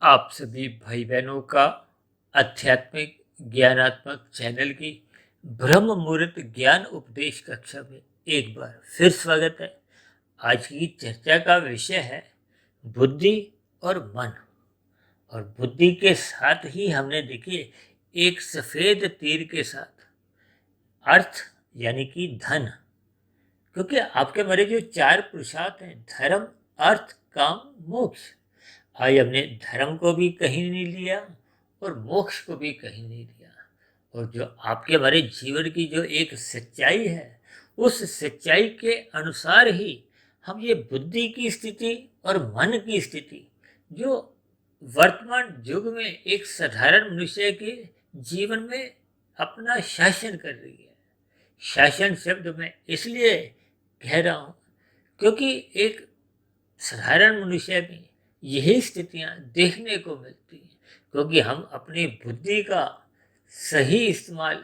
आप सभी भाई बहनों का आध्यात्मिक ज्ञानात्मक चैनल की ब्रह्म मुहूर्त ज्ञान उपदेश कक्षा में एक बार फिर स्वागत है। आज की चर्चा का विषय है बुद्धि और मन। और बुद्धि के साथ ही हमने देखिए एक सफेद तीर के साथ अर्थ यानी कि धन, क्योंकि आपके हमारे जो चार पुरुषार्थ हैं धर्म अर्थ काम मोक्ष। आज हमने धर्म को भी कहीं नहीं लिया और मोक्ष को भी कहीं नहीं लिया। और जो आपके हमारे जीवन की जो एक सच्चाई है उस सच्चाई के अनुसार ही हम ये बुद्धि की स्थिति और मन की स्थिति जो वर्तमान युग में एक साधारण मनुष्य के जीवन में अपना शासन कर रही है। शासन शब्द मैं इसलिए कह रहा हूँ क्योंकि एक साधारण मनुष्य में यही स्थितियां देखने को मिलती हैं, क्योंकि हम अपनी बुद्धि का सही इस्तेमाल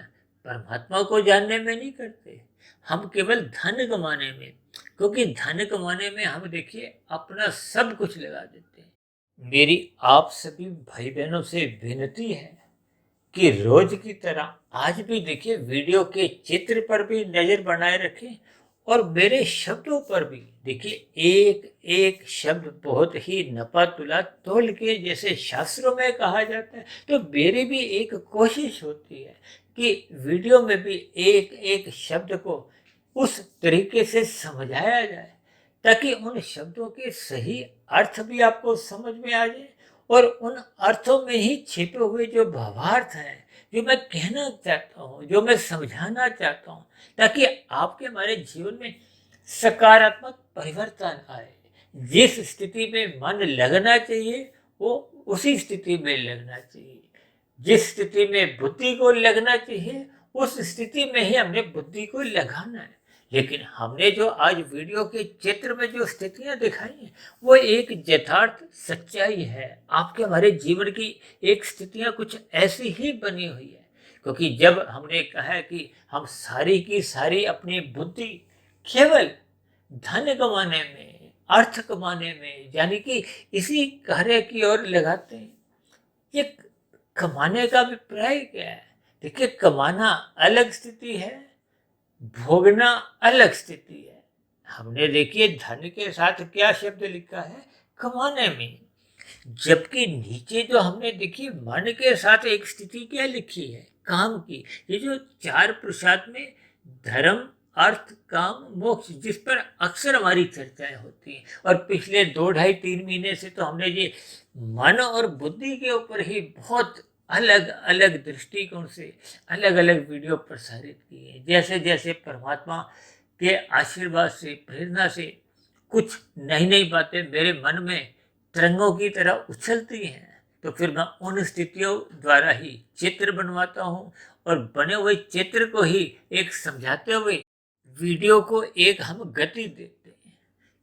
परमात्मा को जानने में नहीं करते, हम केवल धन कमाने में, क्योंकि धन कमाने में हम देखिए अपना सब कुछ लगा देते हैं। मेरी आप सभी भाई बहनों से विनती है कि रोज की तरह आज भी देखिए वीडियो के चित्र पर भी नजर बनाए रखें और मेरे शब्दों पर भी देखिए एक एक शब्द बहुत ही नपा तुला तोल के जैसे शास्त्रों में कहा जाता है। तो मेरी भी एक कोशिश होती है कि वीडियो में भी एक एक शब्द को उस तरीके से समझाया जाए ताकि उन शब्दों के सही अर्थ भी आपको समझ में आ जाए और उन अर्थों में ही छिपे हुए जो भावार्थ हैं, जो मैं कहना चाहता हूँ, जो मैं समझाना चाहता हूँ, ताकि आपके हमारे जीवन में सकारात्मक परिवर्तन आए। जिस स्थिति में मन लगना चाहिए वो उसी स्थिति में लगना चाहिए। जिस स्थिति में बुद्धि को लगना चाहिए उस स्थिति में ही हमने बुद्धि को लगाना है। लेकिन हमने जो आज वीडियो के चित्र में जो स्थितियां दिखाई हैं वो एक यथार्थ सच्चाई है। आपके हमारे जीवन की एक स्थितियां कुछ ऐसी ही बनी हुई है, क्योंकि जब हमने कहा है कि हम सारी की सारी अपनी बुद्धि केवल धन कमाने में, अर्थ कमाने में, यानी कि इसी कार्य की ओर लगाते हैं। ये कमाने का अभिप्राय क्या है? देखिए, कमाना अलग स्थिति है, भोगना अलग स्थिति है। हमने देखिए धन के साथ क्या शब्द लिखा है, कमाने में, जबकि नीचे जो हमने देखिए मन के साथ एक स्थिति क्या लिखी है, काम की। ये जो चार पुरुषार्थ में धर्म अर्थ काम मोक्ष, जिस पर अक्सर हमारी चर्चाएं होती हैं, और पिछले 2 ढाई 3 महीने से तो हमने ये मन और बुद्धि के ऊपर ही बहुत अलग अलग दृष्टिकोण से अलग अलग वीडियो प्रसारित किए हैं। जैसे जैसे परमात्मा के आशीर्वाद से, प्रेरणा से कुछ नई नई बातें मेरे मन में तरंगों की तरह उछलती हैं, तो फिर मैं उन स्थितियों द्वारा ही चित्र बनवाता हूँ और बने हुए चित्र को ही एक समझाते हुए वीडियो को एक हम गति देते हैं,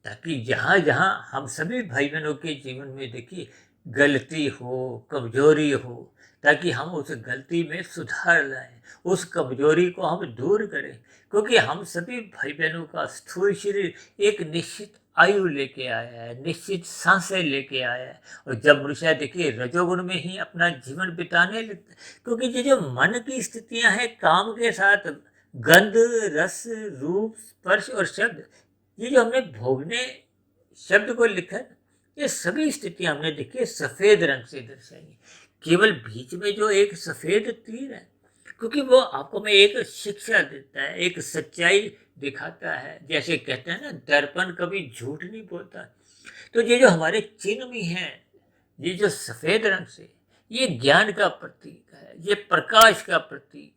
ताकि जहाँ जहाँ हम सभी भाई बहनों के जीवन में देखिए गलती हो, कमजोरी हो, ताकि हम उस गलती में सुधार लाएं, उस कमजोरी को हम दूर करें। क्योंकि हम सभी भाई बहनों का स्थूल शरीर एक निश्चित आयु लेके आया है, निश्चित सांसें लेके आया है। और जब मनुष्य देखिए रजोगुण में ही अपना जीवन बिताने लगता है, क्योंकि ये जो मन की स्थितियां हैं काम के साथ, गंध रस रूप स्पर्श और शब्द, ये जो हमने भोगने शब्द को लिखा है, ये सभी स्थितियां हमने देखिए सफेद रंग से दर्शाई है। केवल बीच में जो एक सफेद तीर है, क्योंकि वो आपको में एक शिक्षा देता है, एक सच्चाई दिखाता है। जैसे कहते हैं ना, दर्पण कभी झूठ नहीं बोलता। तो ये जो हमारे चिन्ह भी हैं, ये जो सफेद रंग से, ये ज्ञान का प्रतीक है, ये प्रकाश का प्रतीक है।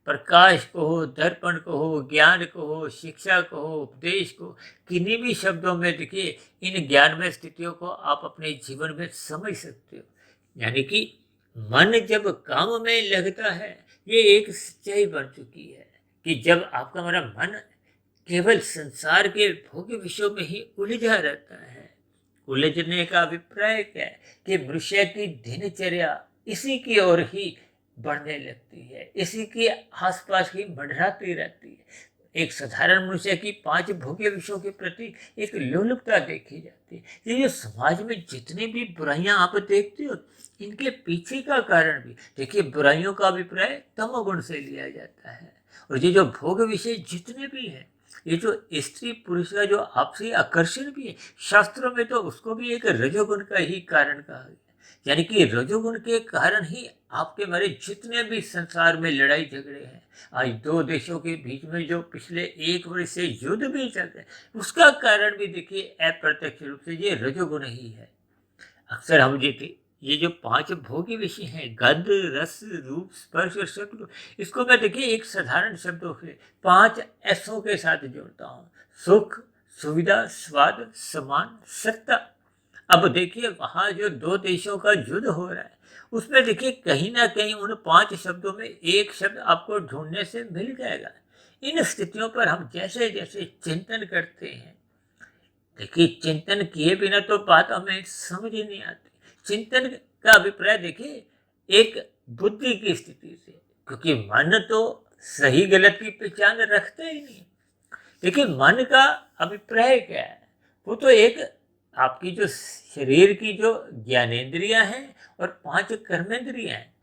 प्रकाश को हो, दर्पण को हो, ज्ञान को हो, शिक्षा को हो, उपदेश को, किन्हीं भी शब्दों में देखिए इन ज्ञानमय स्थितियों को आप अपने जीवन में समझ सकते हो। यानी कि मन जब काम में लगता है, ये एक सच्चाई बन चुकी है कि जब आपका हमारा मन केवल संसार के भोग्य विषयों में ही उलझा रहता है। उलझने का अभिप्राय क्या है कि मनुष्य की दिनचर्या इसी की ओर ही बढ़ने लगती है, इसी के आसपास ही मंडराती रहती है। एक साधारण मनुष्य की 5 भोग्य विषयों के प्रति एक लोलुपता देखी जाती है। ये जो समाज में जितनी भी बुराइयां आप देखते हो, इनके पीछे का कारण भी देखिए, बुराइयों का अभिप्राय तमोगुण से लिया जाता है। और ये जो भोग विषय जितने भी हैं, ये जो स्त्री पुरुष का जो आपसी आकर्षण भी है, शास्त्रों में तो उसको भी एक रजोगुण का ही कारण कहा गया। यानी कि रजोगुण के कारण ही आपके मेरे जितने भी संसार में लड़ाई झगड़े हैं, आज 2 देशों के बीच में जो पिछले 1 वर्ष से युद्ध भी चल रहे हैं, उसका कारण भी देखिए अप्रत्यक्ष रूप से ये रजोगुण ही है। अक्सर हम देखिए, ये जो 5 भोग्य विषय हैं, गंध, रस, रूप, स्पर्श और शब्द, इसको मैं देखिए एक साधारण शब्दों से 5 एसों के साथ जोड़ता हूँ: सुख, सुविधा, स्वाद, समान, सत्ता। अब देखिए, वहाँ जो 2 देशों का युद्ध हो रहा है, उसमें देखिए कहीं ना कहीं उन 5 शब्दों में एक शब्द आपको ढूंढने से मिल जाएगा। इन स्थितियों पर हम जैसे जैसे चिंतन करते हैं, देखिए चिंतन किए बिना तो बात हमें समझ ही नहीं आती। चिंतन का अभिप्राय देखिए एक बुद्धि की स्थिति से, क्योंकि मन तो सही गलत की पहचान रखता ही नहीं। देखिए मन का अभिप्राय क्या है? वो तो एक आपकी जो शरीर की जो ज्ञानेंद्रियां हैं और 5 कर्मेंद्रियां हैं।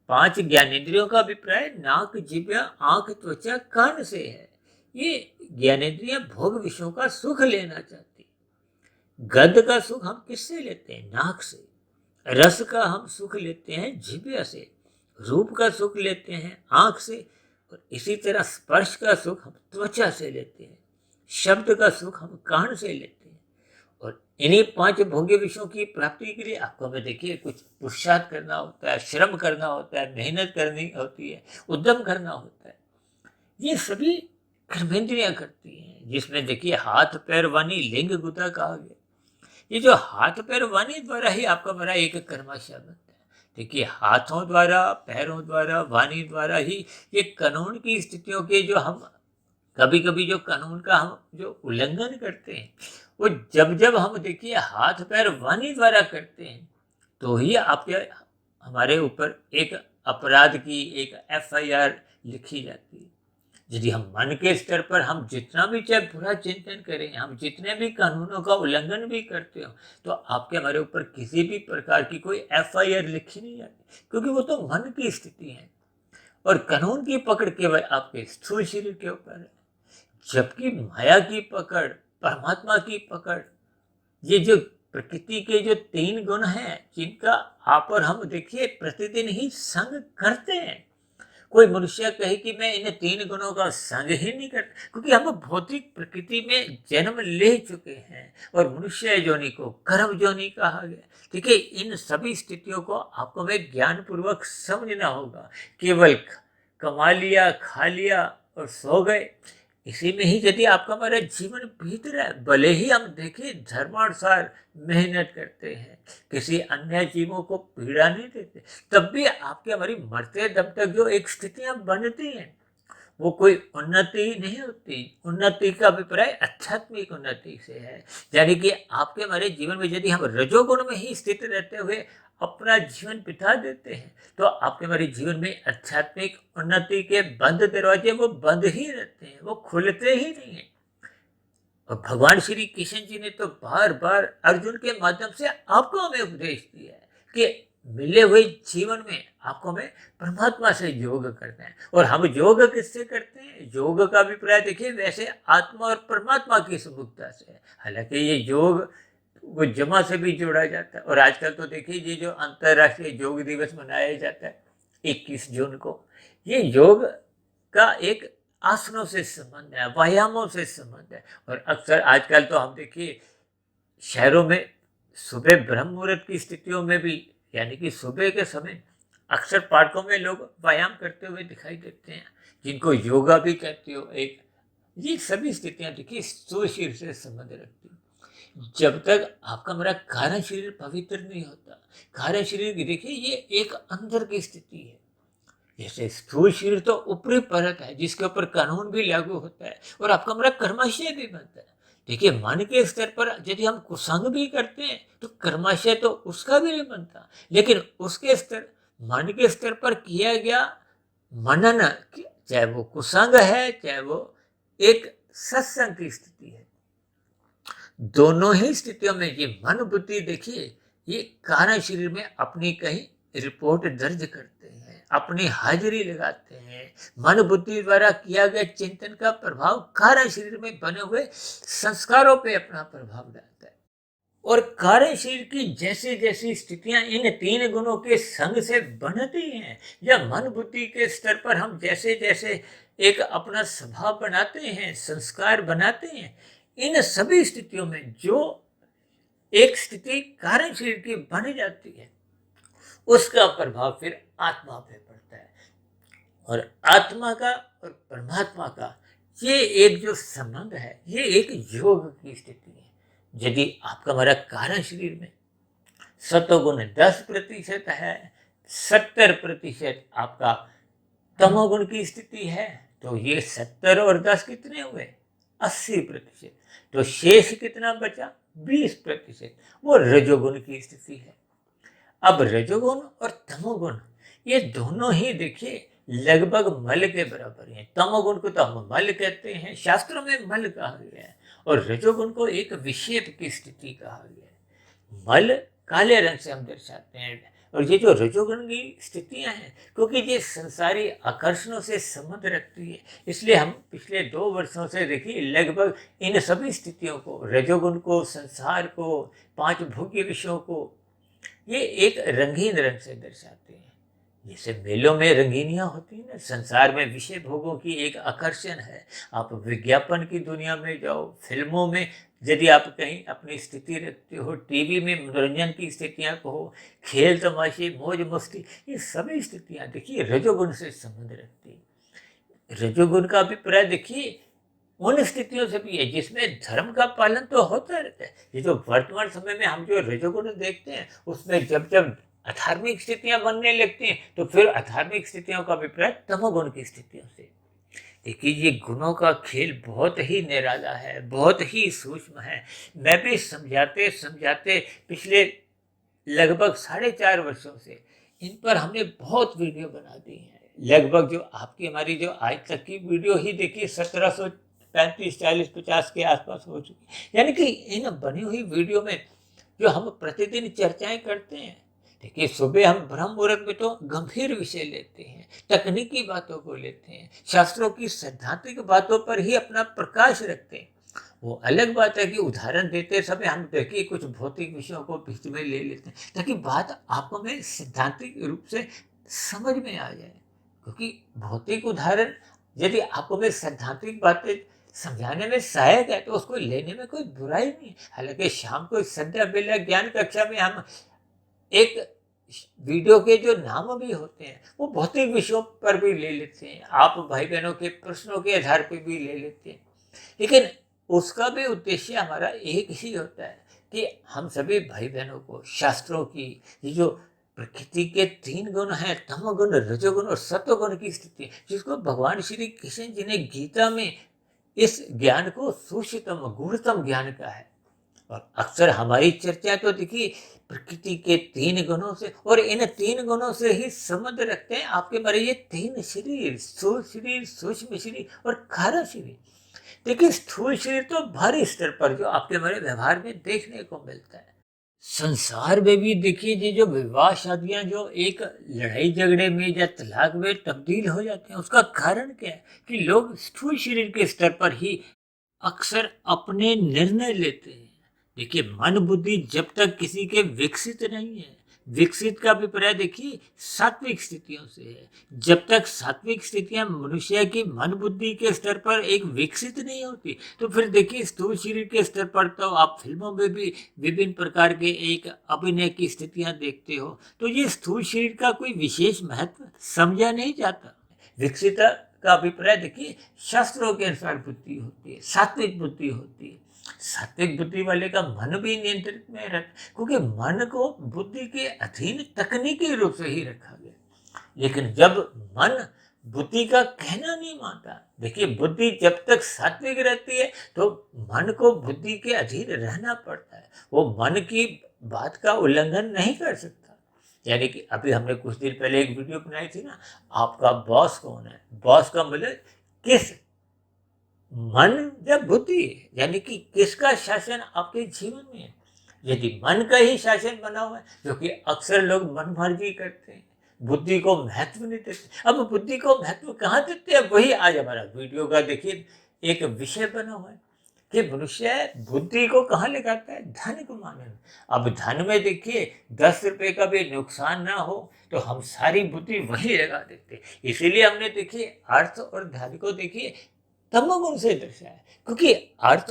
5 ज्ञानेंद्रियों का अभिप्राय नाक, जिह्वा, आंख, त्वचा, कान से है। ये ज्ञानेंद्रियां भोग विषयों का सुख लेना चाहती। गंध का सुख हम किससे लेते हैं? नाक से। रस का हम सुख लेते हैं जिह्वा से। रूप का सुख लेते हैं आंख से। और इसी तरह स्पर्श का सुख हम त्वचा से लेते हैं। शब्द का सुख हम कान से लेते हैं। और इन्हीं 5 भोग्य विषयों की प्राप्ति के लिए आपको हमें देखिए कुछ पुरुषार्थ करना होता है, श्रम करना होता है, मेहनत करनी होती है, उद्यम करना होता है। ये सभी कर्मेंद्रियां करती हैं, जिसमें देखिए हाथ, पैर, वाणी, लिंग, गुदा कहा गया। ये जो हाथ, पैर, वाणी द्वारा ही आपका मेरा एक कर्माशय बनता है। देखिए हाथों द्वारा, पैरों द्वारा, वाणी द्वारा ही ये कानून की स्थितियों के जो हम कभी कभी जो कानून का हम जो उल्लंघन करते हैं, वो जब जब हम देखिए हाथ, पैर, वाणी द्वारा करते हैं, तो ही आपके हमारे ऊपर एक अपराध की एक FIR लिखी जाती है। यदि हम मन के स्तर पर हम जितना भी चाहे बुरा चिंतन करें, हम जितने भी कानूनों का उल्लंघन भी करते हो, तो आपके हमारे ऊपर किसी भी प्रकार की कोई FIR लिखी नहीं जाती, क्योंकि वो तो मन की स्थिति है। और कानून की पकड़ केवल आपके स्थूल शरीर के ऊपर है, जबकि माया की पकड़, परमात्मा की पकड़, ये जो प्रकृति के जो 3 गुण हैं, जिनका आप और हम देखिए प्रतिदिन ही संग करते हैं। कोई मनुष्य कहे कि मैं इन 3 गुणों का संग ही नहीं करता, क्योंकि हम भौतिक प्रकृति में जन्म ले चुके हैं और मनुष्य योनि को कर्म योनि कहा गया। देखिए इन सभी स्थितियों को आपको मैं ज्ञान पूर्वक समझना होगा। केवल कमा लिया, खा लिया और सो गए, इसी में ही यदि आपका हमारा जीवन बीत रहा है, भले ही हम देखिए धर्मानुसार मेहनत करते हैं, किसी अन्य जीवों को पीड़ा नहीं देते, तब भी आपके हमारी मरते दम तक जो एक स्थितियां बनती हैं, वो कोई उन्नति नहीं होती। उन्नति का अभिप्राय आध्यात्मिक उन्नति से है। यानी कि आपके हमारे जीवन में यदि हम रजोगुण में ही स्थित रहते हुए अपना जीवन बिता देते हैं, तो आपके हमारे जीवन में आध्यात्मिक उन्नति के बंद दरवाजे वो बंद ही रहते हैं, वो खुलते ही नहीं है। और भगवान श्री कृष्ण जी ने तो बार बार अर्जुन के माध्यम से आपको हमें उपदेश दिया है कि मिले हुए जीवन में आपको हमें परमात्मा से योग करना है। और हम योग किससे करते हैं? योग का अभिप्राय देखिए वैसे आत्मा और परमात्मा की सुमुखता से है। हालांकि ये योग वो जमा से भी जोड़ा जाता है। और आजकल तो देखिए ये जो अंतर्राष्ट्रीय योग दिवस मनाया जाता है 21 जून को, ये योग का एक आसनों से संबंध है, व्यायामों से संबंध है। और अक्सर आजकल तो हम देखिए शहरों में सुबह ब्रह्म मुहूर्त की स्थितियों में भी, यानी कि सुबह के समय अक्सर पार्कों में लोग व्यायाम करते हुए दिखाई देते हैं, जिनको योगा भी कहते हो। एक ये सभी स्थितियां देखिए स्थूल शरीर से संबंध रखती हैं। जब तक आपका मेरा कारण शरीर पवित्र नहीं होता, कारण शरीर देखिए ये एक अंदर की स्थिति है। जैसे स्थूल शरीर तो ऊपरी परत है जिसके ऊपर कानून भी लागू होता है और आपका मेरा कर्माशय भी बनता है। देखिए मन के स्तर पर यदि हम कुसंग भी करते हैं तो कर्माशय तो उसका भी नहीं बनता, लेकिन उसके स्तर मन के स्तर पर किया गया मनन, चाहे वो कुसंग है चाहे वो एक सत्संग की स्थिति है। दोनों ही स्थितियों में ये मन बुद्धि देखिए, ये कारण शरीर में अपनी कहीं रिपोर्ट दर्ज करते हैं, अपनी हाजिरी लगाते हैं। मन बुद्धि द्वारा किया गया चिंतन का प्रभाव कारण शरीर में बने हुए संस्कारों पे अपना प्रभाव डालता है। और कार्य शरीर की जैसी जैसी स्थितियां इन तीन गुणों के संग से बनती हैं, या मन बुद्धि के स्तर पर हम जैसे जैसे एक अपना स्वभाव बनाते हैं, संस्कार बनाते हैं, इन सभी स्थितियों में जो एक स्थिति कारण शरीर की बन जाती है, उसका प्रभाव फिर आत्मा पे पड़ता है। और आत्मा का और परमात्मा का ये एक जो संबंध है, ये एक योग की स्थिति है। यदि आपका हमारा कारण शरीर में सतोगुण 10% है, 70% आपका तमोगुण की स्थिति है, तो ये 70 और 10 कितने हुए? 80%। तो शेष कितना बचा? 20%। वो रजोगुण की स्थिति है। अब रजोगुण और तमोगुण ये दोनों ही देखिए लगभग मल के बराबर हैं। तमोगुण को तो हम मल कहते हैं, शास्त्रों में मल कहा गया है, और रजोगुण को एक विक्षेप की स्थिति कहा गया है। मल काले रंग से हम दर्शाते हैं, और ये जो रजोगुण की स्थितियां हैं, क्योंकि ये संसारी आकर्षणों से संबंध रखती है, इसलिए हम पिछले 2 वर्षों से देखिए लगभग इन सभी स्थितियों को, रजोगुण को, संसार को, 5 भोग्य विषयों को, ये एक रंगीन रंग से दर्शाते हैं। जैसे मेलों में रंगीनियां होती हैं ना, संसार में विषय भोगों की एक आकर्षण है। आप विज्ञापन की दुनिया में जाओ, फिल्मों में यदि आप कहीं अपनी स्थिति रखते हो, टीवी में मनोरंजन की स्थितियां कहो, खेल तमाशे, मौज मस्ती, ये सभी स्थितियां देखिए रजोगुण से संबंध रखती है। रजोगुण का अभिप्राय देखिए उन स्थितियों से भी है जिसमें धर्म का पालन तो होता रहता है। ये जो वर्तमान समय में हम जो रजोगुण देखते हैं, उसमें जब जब अधार्मिक स्थितियां बनने लगती हैं, तो फिर अधार्मिक स्थितियों का अभिप्राय तमोगुण की स्थितियों से। देखिए ये गुणों का खेल बहुत ही निराला है, बहुत ही सूक्ष्म है। मैं भी समझाते समझाते पिछले लगभग 4.5 वर्षों से इन पर हमने बहुत वीडियो बना दी हैं। लगभग जो आपकी हमारी जो आज तक की वीडियो ही देखिए 1735, 40, 50 के आसपास हो चुकी। यानी कि इन बनी हुई वीडियो में जो हम प्रतिदिन चर्चाएं करते हैं, देखिए सुबह हम ब्रह्म मुहूर्त में तो गंभीर विषय लेते हैं, तकनीकी बातों को लेते हैं, शास्त्रों की सैद्धांतिक बातों पर ही अपना प्रकाश रखते हैं। वो अलग बात है कि उदाहरण देते समय हम देखिए कुछ भौतिक विषयों को बीच में ले लेते हैं, ताकि बात आपको में सिद्धांतिक रूप से समझ में आ जाए। क्योंकि भौतिक उदाहरण यदि आपको में सैद्धांतिक बातें समझाने में सहायक है, तो उसको लेने में कोई बुराई नहीं है। हालांकि शाम को संध्या बेला ज्ञान कक्षा में हम एक वीडियो के जो नाम भी होते हैं, वो भौतिक विषयों पर भी ले लेते हैं, आप भाई बहनों के प्रश्नों के आधार पर भी ले लेते हैं। लेकिन उसका भी उद्देश्य हमारा एक ही होता है कि हम सभी भाई बहनों को शास्त्रों की ये जो प्रकृति के 3 गुण हैं, तमोगुण, रजोगुण और सत्वगुण की स्थिति, जिसको भगवान श्री कृष्ण जी ने गीता में इस ज्ञान को सूक्ष्मतम गुणतम ज्ञान का है। और अक्सर हमारी चर्चा तो देखिए प्रकृति के 3 गुणों से, और इन 3 गुणों से ही संबंध रखते हैं आपके हमारे ये 3 शरीर, स्थूल शरीर, सूक्ष्म शरीर और कारण शरीर। देखिए स्थूल शरीर तो भारी स्तर पर जो आपके हमारे व्यवहार में देखने को मिलता है। संसार में भी देखिए ये जो विवाह शादियां जो एक लड़ाई झगड़े में या तलाक में तब्दील हो जाते हैं, उसका कारण क्या है कि लोग स्थूल शरीर के स्तर पर ही अक्सर अपने निर्णय लेते हैं। देखिए मन बुद्धि जब तक किसी के विकसित नहीं है, विकसित का अभिप्राय देखिए सात्विक स्थितियों से है। जब तक सात्विक स्थितियां मनुष्य की मन बुद्धि के स्तर पर एक विकसित नहीं होती, तो फिर देखिए स्थूल शरीर के स्तर पर तो आप फिल्मों में भी विभिन्न प्रकार के एक अभिनय की स्थितियां देखते हो, तो ये स्थूल शरीर का कोई विशेष महत्व समझा नहीं जाता। विकसित का अभिप्राय देखिए शास्त्रों के अनुसार बुद्धि होती है, सात्विक बुद्धि होती है। सात्विक बुद्धि वाले का मन भी नियंत्रित में रहता, क्योंकि मन को बुद्धि के अधीन तकनीकी रूप से ही रखा गया। लेकिन जब मन बुद्धि का कहना नहीं मानता, देखिए बुद्धि जब तक सात्विक रहती है तो मन को बुद्धि के अधीन रहना पड़ता है। वो मन की बात का उल्लंघन नहीं कर सकता। यानी कि अभी हमने कुछ दिन पहले एक वीडियो बनाई थी ना, आपका बॉस कौन है? बॉस का मतलब किस मन या बुद्धि, यानी कि किसका शासन आपके जीवन में है। यदि मन का ही शासन बना हुआ है, जो कि अक्सर लोग मनमर्जी करते हैं, बुद्धि को महत्व नहीं देते। अब बुद्धि को महत्व कहाँ देते हैं, वही आज हमारा वीडियो का देखिए एक विषय बना हुआ है कि मनुष्य बुद्धि को कहाँ लगाता है, धन कमाने में। अब धन में देखिए 10 रुपए का भी नुकसान ना हो तो हम सारी बुद्धि वही लगा देते हैं। इसीलिए हमने देखिए अर्थ और धन को देखिए तमोगुण से दर्शाया, क्योंकि अर्थ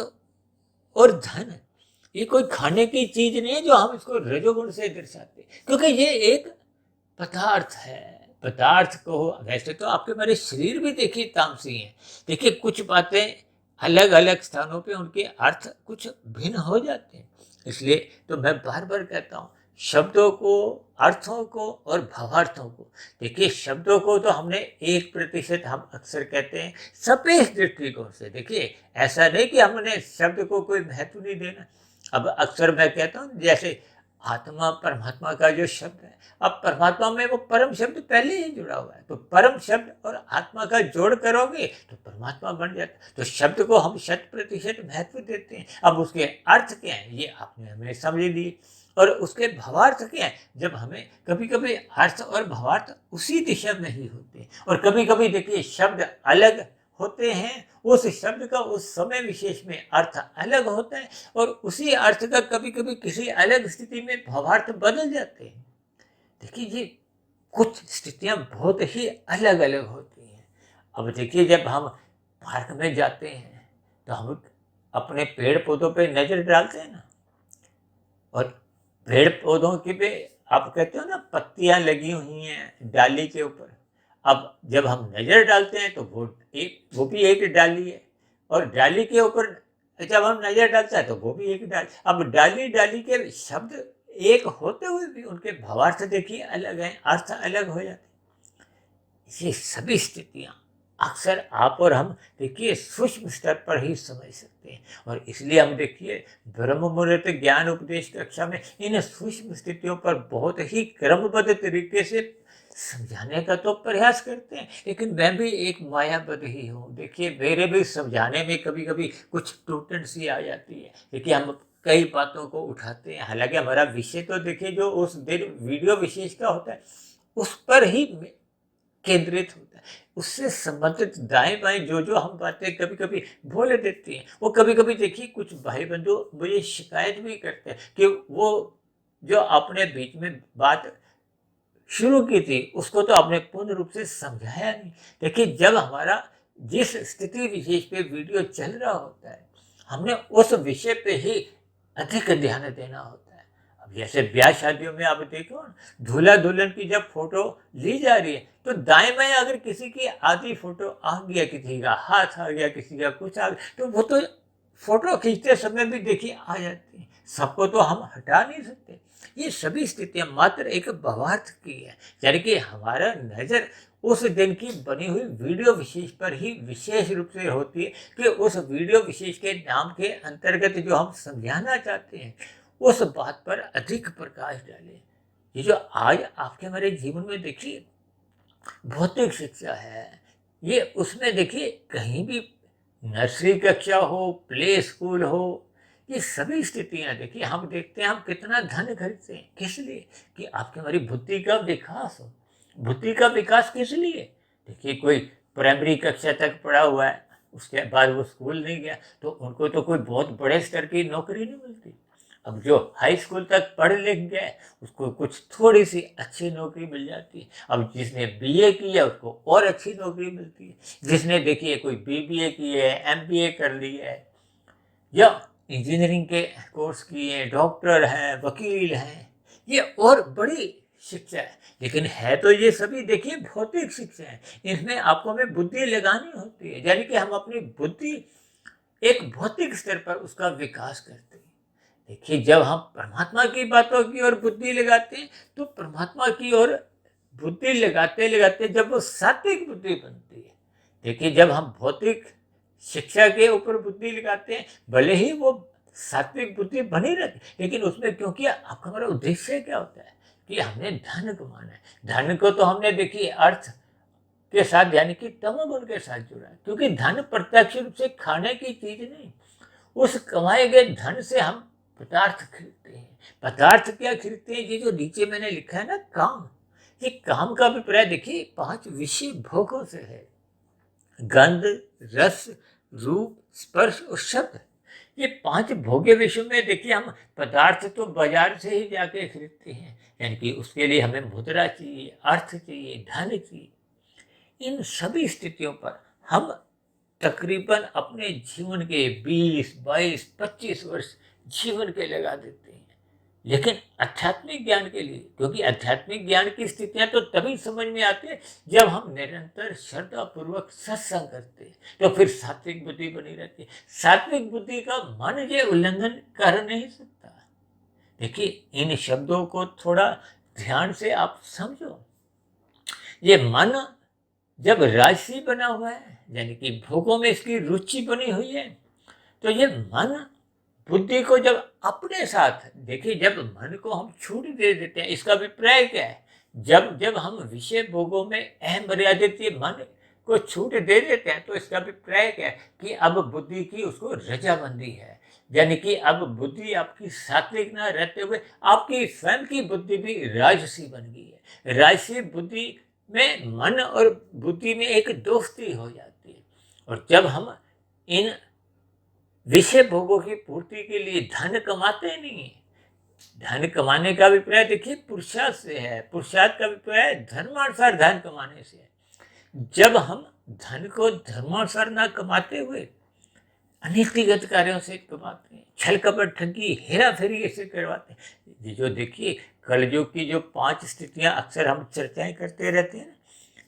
और धन ये कोई खाने की चीज नहीं है जो हम इसको रजोगुण से दर्शाते, क्योंकि ये एक पदार्थ है। पदार्थ को वैसे तो आपके मेरे शरीर भी देखिए तामसी है। देखिए कुछ बातें अलग अलग स्थानों पे उनके अर्थ कुछ भिन्न हो जाते हैं। इसलिए तो मैं बार बार कहता हूँ, शब्दों को, अर्थों को और भावार्थों को देखिए। शब्दों को तो हमने 1% हम अक्सर कहते हैं सापेक्ष दृष्टिकोण से। देखिए ऐसा नहीं कि हमने शब्द को कोई महत्व नहीं देना। अब अक्सर मैं कहता हूँ जैसे आत्मा परमात्मा का जो शब्द है, अब परमात्मा में वो परम शब्द पहले ही जुड़ा हुआ है, तो परम शब्द और आत्मा का जोड़ करोगे तो परमात्मा बन जाता है। तो शब्द को हम 100% महत्व देते हैं। अब उसके अर्थ क्या है ये आपने हमें समझ लिए, और उसके भावार्थ क्या है। जब हमें कभी कभी अर्थ और भावार्थ उसी दिशा में ही होते हैं, और कभी कभी देखिए शब्द अलग होते हैं, उस शब्द का उस समय विशेष में अर्थ अलग होता है, और उसी अर्थ का कभी कभी किसी अलग स्थिति में भावार्थ बदल जाते हैं। देखिए ये कुछ स्थितियां बहुत ही अलग अलग होती हैं। अब देखिए जब हम पार्क में जाते हैं तो हम अपने पेड़ पौधों पे नजर डालते हैं ना, और पेड़ पौधों की पे आप कहते हो ना पत्तियां लगी हुई हैं डाली के ऊपर। अब जब हम नजर डालते हैं तो वो भी एक डाली है, और डाली के ऊपर जब हम नजर डालते हैं तो वो भी एक डाली। अब डाली डाली के शब्द एक होते हुए भी उनके भावार्थ देखिए अलग हैं, अर्थ अलग हो जाते हैं। ये सभी स्थितियां अक्सर आप और हम देखिए सूक्ष्म स्तर पर ही समझ सकते हैं, और इसलिए हम देखिए ब्रह्म मुहूर्त ज्ञान उपदेश कक्षा में इन सूक्ष्म स्थितियों पर बहुत ही क्रमबद्ध तरीके से समझाने का तो प्रयास करते हैं। लेकिन मैं भी एक मायाबद्ध ही हूँ। देखिए मेरे भी समझाने में कभी कभी कुछ टूटन सी आ जाती है। देखिए हम कई बातों को उठाते हैं, हालांकि हमारा विषय तो देखिए जो उस दिन वीडियो विशेष का होता है उस पर ही केंद्रित होता है। उससे संबंधित दाएं बाएं जो हम बातें कभी कभी बोल देती हैं, वो कभी कभी देखिए कुछ भाई बंधु मुझे शिकायत भी करते हैं कि वो जो अपने बीच में बात शुरू की थी उसको तो आपने पूर्ण रूप से समझाया नहीं। देखिए जब हमारा जिस स्थिति विशेष पे वीडियो चल रहा होता है, हमने उस विषय पे ही अधिक ध्यान देना होता है। अब जैसे ब्याह शादियों में आप देखो, दूल्हा दुल्हन की जब फोटो ली जा रही है तो दाएं बाएं अगर किसी की आधी फोटो आ गया, किसी का हाथ आ गया, किसी का कुछ आ गया, तो वो तो फोटो खींचते समय भी देखिए आ जाती है। सबको तो हम हटा नहीं सकते। ये सभी स्थितियां मात्र एक भावार्थ की है, यानी कि हमारा नजर उस दिन की बनी हुई वीडियो विशेष पर ही विशेष रूप से होती है कि उस वीडियो विशेष के नाम के अंतर्गत जो हम समझाना चाहते हैं उस बात पर अधिक प्रकाश डालें। ये जो आज आपके हमारे जीवन में देखिए भौतिक शिक्षा है, ये उसमें देखिए कहीं भी नर्सरी कक्षा हो, प्ले स्कूल हो, ये सभी स्थितियां देखिए हम देखते हैं हम कितना धन खर्चते हैं, किस लिए कि आपकी हमारी बुद्धि का विकास हो। बुद्धि का विकास किस लिए, देखिए कोई प्राइमरी कक्षा तक पढ़ा हुआ है, उसके बाद वो स्कूल नहीं गया तो उनको तो कोई बहुत बड़े स्तर की नौकरी नहीं मिलती। अब जो हाई स्कूल तक पढ़ लिख गया उसको कुछ थोड़ी सी अच्छी नौकरी मिल जाती है। अब जिसने बीए किया उसको और अच्छी नौकरी मिलती है। जिसने देखिए कोई बीबीए की है, एमबीए कर ली है, या इंजीनियरिंग के कोर्स किए, डॉक्टर हैं, वकील हैं, ये और बड़ी शिक्षा है। लेकिन है तो ये सभी देखिए भौतिक शिक्षा है। इसमें आपको हमें बुद्धि लगानी होती है, यानी कि हम अपनी बुद्धि एक भौतिक स्तर पर उसका विकास करते हैं। देखिए जब हम परमात्मा की बातों की ओर बुद्धि लगाते हैं तो परमात्मा की ओर बुद्धि लगाते लगाते जब वो सात्विक बुद्धि बनती है। देखिए जब हम भौतिक शिक्षा के ऊपर बुद्धि लगाते हैं भले ही वो सात्विक बुद्धि बनी रहती, लेकिन उसमें क्योंकि आपका हमारा उद्देश्य क्या होता है कि हमने धन कमाना है। धन को तो हमने देखिए अर्थ के साथ यानी कि तमोगुण के साथ जुड़ा है, क्योंकि धन प्रत्यक्ष रूप से खाने की चीज नहीं, उस कमाए गए धन से हम पदार्थ खरीदते हैं। पदार्थ क्या खरीदते हैं? ये जो नीचे मैंने लिखा है ना, काम, ये काम का अभिप्राय देखिए 5 विषय भोगों से है। गंध, रस, रूप, स्पर्श और शब्द, ये 5 भोग्य विषयों में देखिए हम पदार्थ तो बाजार से ही जाके खरीदते हैं, यानी कि उसके लिए हमें मुद्रा चाहिए, अर्थ चाहिए, धन चाहिए। इन सभी स्थितियों पर हम तकरीबन अपने जीवन के 20, 22, 25 वर्ष जीवन के लगा देते हैं। लेकिन आध्यात्मिक ज्ञान के लिए, क्योंकि आध्यात्मिक ज्ञान की स्थितियां तो तभी समझ में आती है जब हम निरंतर श्रद्धा पूर्वक सत्संग करते हैं, तो फिर सात्विक बुद्धि बनी रहती है। सात्विक बुद्धि का मन ये उल्लंघन कर नहीं सकता। देखिए, इन शब्दों को थोड़ा ध्यान से आप समझो। ये मन जब राजसी बना हुआ है, यानी कि भोगों में इसकी रुचि बनी हुई है, तो ये मन बुद्धि को जब अपने साथ, देखिए जब मन को हम छूट दे देते हैं, इसका अभिप्राय क्या है? जब जब हम विषय भोगों में अमर्यादित मन को छूट दे देते हैं, तो इसका अभिप्राय क्या है? कि अब बुद्धि की उसको रजामंदी है, यानी कि अब बुद्धि आपकी सात्विक ना रहते हुए आपकी स्वयं की बुद्धि भी राजसी बन गई है। राजसी बुद्धि में मन और बुद्धि में एक दोस्ती हो जाती है, और जब हम इन विषय भोगों की पूर्ति के लिए धन कमाते नहीं है। धन कमाने का अभिप्राय देखिए पुरुषार्थ से है, पुरुषार्थ का अभिप्राय धर्मानुसार धन कमाने से है। जब हम धन को धर्मानुसार ना कमाते हुए अनीतिगत कार्यों से कमाते हैं, छल कपट, ठगी, हेरा फेरी ऐसे करवाते हैं, ये जो देखिए कलयुग की जो 5 स्थितियां अक्सर हम चर्चाएं करते रहते हैं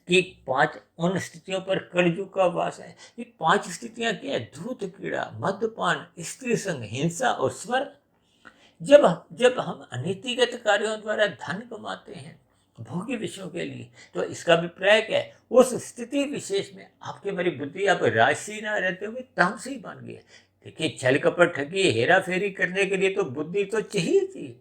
कि 5 उन स्थितियों पर कलयुग का वास है। ये 5 स्थितियां क्या है? धूत कीड़ा, मद्यपान, स्त्री संग, हिंसा और स्वर्ग। जब जब हम अनीतिगत कार्यों द्वारा धन कमाते हैं भोगी विषयों के लिए, तो इसका अभिप्राय क्या है? उस स्थिति विशेष में आपकी मेरी बुद्धि अब राशि ना रहते हुए तामसी बन गई है। देखिए, छल कपट, ठगी, हेरा फेरी करने के लिए तो बुद्धि तो चाहिए।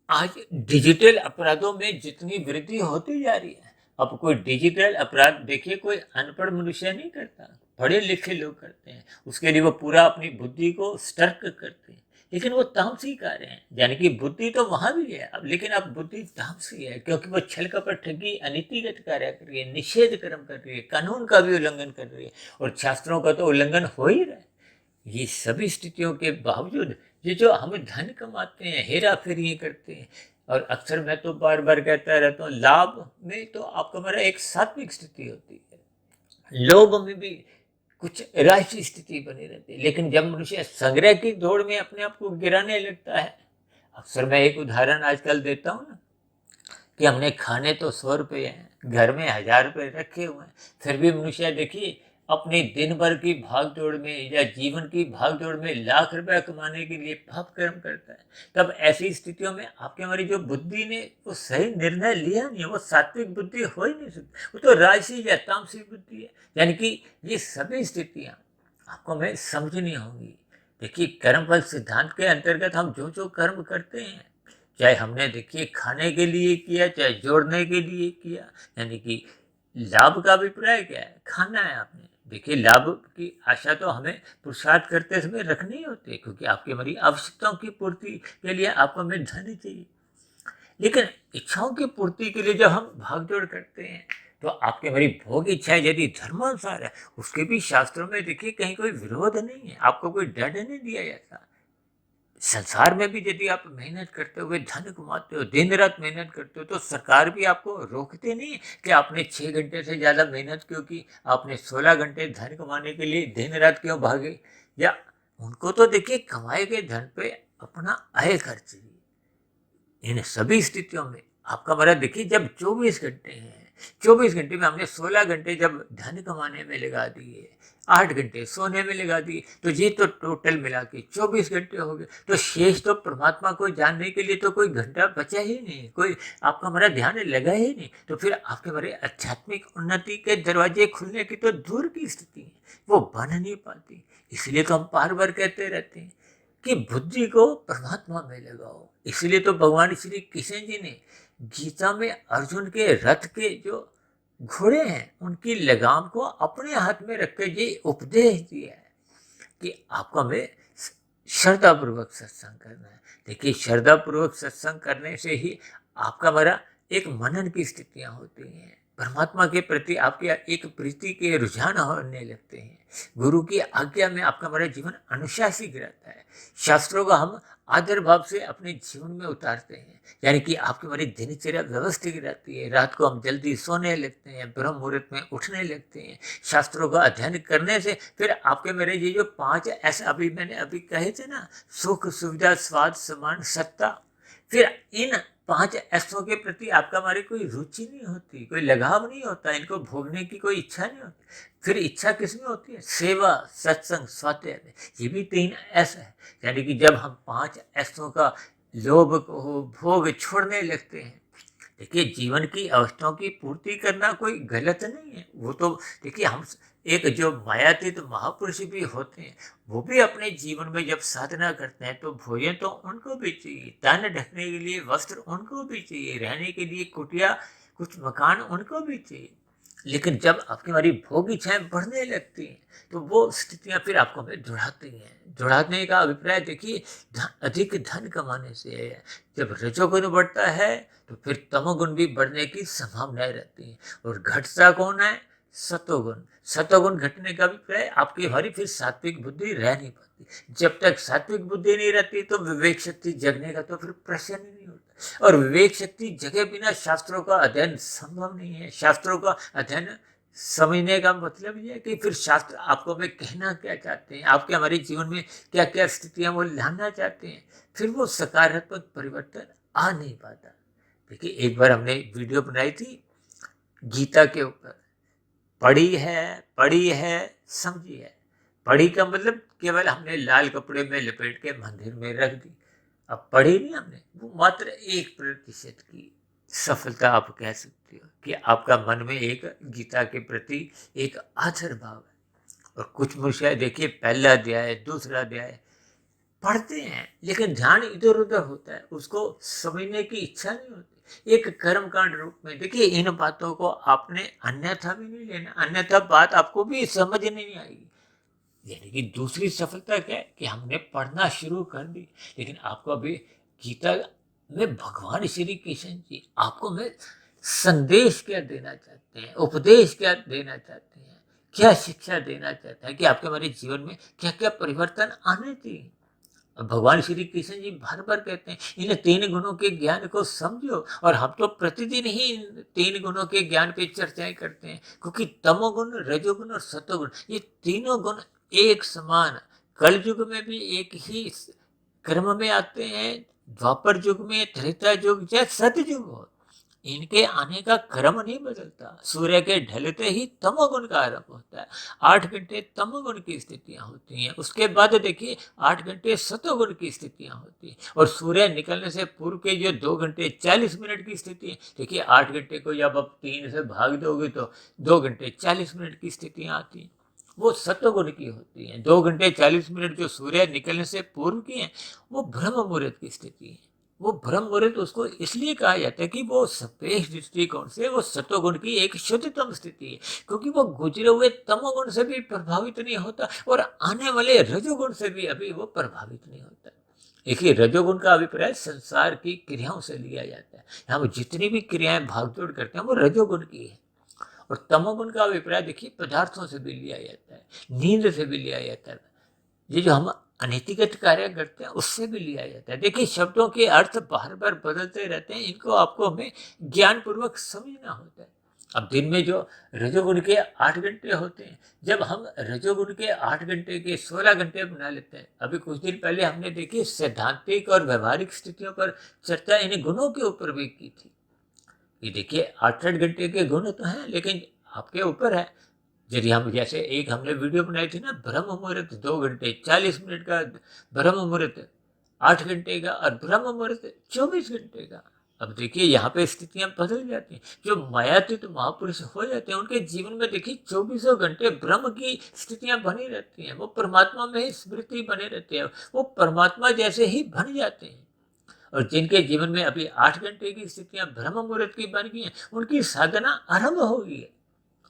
आज डिजिटल अपराधों में जितनी वृद्धि होती जा रही है, अब कोई डिजिटल अपराध देखिए कोई अनपढ़ मनुष्य नहीं करता, पढ़े लिखे लोग करते हैं। उसके लिए वो पूरा अपनी बुद्धि को सतर्क करते हैं, लेकिन वो तामसी कार्य हैं, यानी कि बुद्धि तो वहां भी है अब, लेकिन अब बुद्धि तामसी है, क्योंकि वो छल कपट, ठगी, अनीतिगत कार्य कर रही है, निषेध कर्म कर रही है, कानून का भी उल्लंघन कर रही है, और शास्त्रों का तो उल्लंघन हो ही रहा है। ये सभी स्थितियों के बावजूद ये जो हम धन कमाते हैं, हेरा फेरी करते हैं, और अक्सर मैं तो बार बार कहता रहता हूँ, लाभ में तो आपका मेरा एक सात्विक स्थिति होती है, लोभ में भी कुछ राशि स्थिति बनी रहती है। लेकिन जब मनुष्य संग्रह की दौड़ में अपने आप को गिराने लगता है, अक्सर मैं एक उदाहरण आजकल देता हूँ ना, कि हमने खाने तो 100 रुपये हैं, घर में 1000 रुपये रखे हुए हैं, फिर भी मनुष्य देखिए अपनी दिन भर की भाग दौड़ में या जीवन की भाग दौड़ में लाख रुपया कमाने के लिए पाप कर्म करता है। तब ऐसी स्थितियों में आपके हमारी जो बुद्धि ने वो सही निर्णय लिया नहीं है, वो सात्विक बुद्धि हो ही नहीं सकती, वो तो राजसी या तामसिक बुद्धि है। यानी कि ये सभी स्थितियाँ आपको हमें समझनी होंगी। देखिए, कर्मफल सिद्धांत के अंतर्गत हम जो जो कर्म करते हैं, चाहे हमने देखिए खाने के लिए किया, चाहे जोड़ने के लिए किया, यानी कि लाभ का अभिप्राय क्या है? खाना है आपने, देखिए लाभ की आशा तो हमें पुरुषार्थ करते समय रखनी होती है, क्योंकि आपकी हमारी आवश्यकताओं की पूर्ति के लिए आपको हमें धन चाहिए। लेकिन इच्छाओं की पूर्ति के लिए जब हम भागदौड़ करते हैं, तो आपकी हमारी भोग इच्छाएं यदि धर्मानुसार है, उसके भी शास्त्रों में देखिए कहीं कोई विरोध नहीं है, आपको कोई दंड नहीं दिया जाता। संसार में भी यदि आप मेहनत करते हुए धन कमाते हो, दिन रात मेहनत करते हो, तो सरकार भी आपको रोकते नहीं कि आपने 6 घंटे से ज़्यादा मेहनत क्यों की, आपने 16 घंटे धन कमाने के लिए दिन रात क्यों भागे। या उनको तो देखिए कमाए गए धन पे अपना आय खर्च चाहिए। इन सभी स्थितियों में आपका मेरा देखिए जब 24 घंटे हैं, 24 घंटे में हमने 16 घंटे जब धन कमाने में लगा दिए, 8 घंटे सोने में लगा दिए, तो ये तो टोटल मिला के 24 घंटे हो गए। तो शेष तो परमात्मा को जानने के लिए तो कोई घंटा बचा ही नहीं, कोई आपका हमारा ध्यान लगा ही नहीं। तो फिर आपके हमारे आध्यात्मिक उन्नति के दरवाजे खुलने की तो दूर की स्थिति है, वो बन नहीं पाती। इसलिए तो हम बार बार कहते रहते हैं कि बुद्धि को परमात्मा में लगाओ। इसलिए तो भगवान श्री कृष्ण जी ने गीता में अर्जुन के रथ के जो घोड़े हैं, उनकी लगाम को अपने हाथ में रख के ये उपदेश दिया है कि आपको हमें श्रद्धापूर्वक सत्संग करना है। देखिए, श्रद्धापूर्वक सत्संग करने से ही आपका हमारा एक मनन की स्थितियां होती हैं, परमात्मा के प्रति आपके एक प्रीति के रुझान होने लगते हैं, गुरु की आज्ञा में आपका हमारा जीवन अनुशासित रहता है, शास्त्रों का हम आदर भाव से अपने जीवन में उतारते हैं, यानी कि आपकी हमारी दिनचर्या व्यवस्थित रहती है, रात को हम जल्दी सोने लगते हैं, ब्रह्म मुहूर्त में उठने लगते हैं, शास्त्रों का अध्ययन करने से फिर आपके मेरे ये जो 5 ऐसे मैंने अभी कहे थे ना, सुख सुविधा स्वाद सम्मान सत्ता, फिर इन 5 ऐसों के प्रति आपका हमारी कोई रुचि नहीं होती, कोई लगाव नहीं होता, इनको भोगने की कोई इच्छा नहीं होती। फिर इच्छा किस में होती है? सेवा, सत्संग, स्वाध्याय में। ये भी 3 ऐसा है, यानी कि जब हम 5 ऐसों का लोभ को भोग छोड़ने लगते हैं, देखिए जीवन की अवस्थाओं की पूर्ति करना कोई गलत नहीं है, वो तो देखिए हम एक जो मायातीत महापुरुष भी होते हैं, वो भी अपने जीवन में जब साधना करते हैं तो भोजन तो उनको भी चाहिए, तन ढकने के लिए वस्त्र उनको भी चाहिए, रहने के लिए कुटिया कुछ मकान उनको भी चाहिए। लेकिन जब आपकी हमारी भोग इच्छाएं बढ़ने लगती हैं तो वो स्थितियां फिर आपको हमें जुड़ाती हैं। जुड़ाने का अभिप्राय देखिए, अधिक धन कमाने से है। जब रजोगुण बढ़ता है तो फिर तमोगुण भी बढ़ने की संभावनाएं रहती हैं, और घटता कौन है? सतोगुण। सतोगुण घटने का अभिप्राय आपकी हमारी फिर सात्विक बुद्धि रह नहीं पाती। जब तक सात्विक बुद्धि नहीं रहती तो विवेक शक्ति जगने का तो फिर प्रश्न ही नहीं होता, और विवेक शक्ति जगे बिना शास्त्रों का अध्ययन संभव नहीं है। शास्त्रों का अध्ययन समझने का मतलब ये है कि फिर शास्त्र आपको हमें कहना क्या चाहते हैं, आपके हमारे जीवन में क्या क्या स्थितियां वो लाना चाहते हैं, फिर वो सकारात्मक परिवर्तन आ नहीं पाता। देखिए, एक बार हमने वीडियो बनाई थी गीता के ऊपर, पढ़ी है समझी है। पढ़ी का मतलब केवल हमने लाल कपड़े में लपेट के मंदिर में रख दी, अब पढ़ी नहीं हमने, वो मात्र 1% की सफलता आप कह सकते हो कि आपका मन में एक गीता के प्रति एक आदर भाव है। और कुछ मनुष्य देखिए, पहला अध्याय दूसरा अध्याय पढ़ते हैं लेकिन ध्यान इधर उधर होता है, उसको समझने की इच्छा नहीं होती, एक कर्म कांड रूप में। देखिए, इन बातों को आपने अन्यथा भी नहीं लेना, अन्यथा बात आपको भी समझ नहीं आएगी। यानी कि दूसरी सफलता क्या है कि हमने पढ़ना शुरू कर दी, लेकिन आपको अभी गीता में भगवान श्री कृष्ण जी आपको में संदेश क्या देना चाहते हैं, उपदेश क्या देना चाहते हैं, क्या शिक्षा देना चाहते हैं कि आपके हमारे जीवन में क्या क्या परिवर्तन आने चाहिए। भगवान श्री कृष्ण जी बार बार कहते हैं इन 3 गुणों के ज्ञान को समझो, और हम तो प्रतिदिन ही इन 3 गुणों के ज्ञान पे चर्चाएं करते हैं, क्योंकि तमोगुण, रजोगुण और सतोगुण ये तीनों गुण एक समान कल युग में भी एक ही क्रम में आते हैं, द्वापर युग में, त्रेता युग या सतयुग हो, इनके आने का क्रम नहीं बदलता। सूर्य के ढलते ही तमोगुण का आरंभ होता है, 8 घंटे तमोगुण की स्थितियां होती हैं, उसके बाद देखिए 8 घंटे सतोगुण की स्थितियां होती हैं, और सूर्य निकलने से पूर्व के जो 2 घंटे 40 मिनट की स्थिति है, देखिए 8 घंटे को जब आप 3 से भाग दोगे तो 2 घंटे 40 मिनट की स्थितियां आती हैं, वो सतोगुण की होती हैं। 2 घंटे 40 मिनट जो सूर्य निकलने से पूर्व की है, वो ब्रह्म मुहूर्त की स्थिति है। वो ब्रह्म मुहूर्त उसको इसलिए कहा जाता है कि वो सापेक्ष दृष्टिकोण से वो सतोगुण की एक शुद्धतम स्थिति है, क्योंकि वो गुजरे हुए तमोगुण से भी प्रभावित नहीं होता और आने वाले रजोगुण से भी अभी वो प्रभावित नहीं होता। देखिए, रजोगुण का अभिप्राय संसार की क्रियाओं से लिया जाता है, हम जितनी भी क्रियाएं भागदौड़ करते हैं वो रजोगुण की है। और तमोगुण का अभिप्राय देखिए पदार्थों से भी लिया जाता है, नींद से भी लिया जाता है, ये जो हम अनैतिक कार्य करते हैं उससे भी लिया जाता है। देखिए, शब्दों के अर्थ बार बार बदलते रहते हैं, इनको आपको हमें ज्ञान पूर्वक समझना होता है। अब दिन में जो रजोगुण के 8 घंटे होते हैं, जब हम रजोगुण के 8 घंटे के 16 घंटे बना लेते हैं, अभी कुछ दिन पहले हमने देखिए सैद्धांतिक और व्यवहारिक स्थितियों पर चर्चा इन गुणों के ऊपर भी की थी। ये देखिए 8-8 घंटे के गुण तो हैं, लेकिन आपके ऊपर है। यदि हम जैसे एक हमने वीडियो बनाई थी ना, ब्रह्म मुहूर्त 2 घंटे 40 मिनट का, ब्रह्म मुहूर्त 8 घंटे का, और ब्रह्म मुहूर्त 24 घंटे का। अब देखिए यहाँ पे स्थितियां बदल जाती हैं। जो मायातीत महापुरुष हो जाते हैं उनके जीवन में देखिए 24 घंटे ब्रह्म की स्थितियां बनी रहती हैं, वो परमात्मा में ही स्मृति बने रहते हैं, वो परमात्मा जैसे ही बन जाते हैं। और जिनके जीवन में अभी 8 घंटे की स्थितियां ब्रह्म मुहूर्त की बन गई हैं, उनकी साधना आरंभ हो गई है।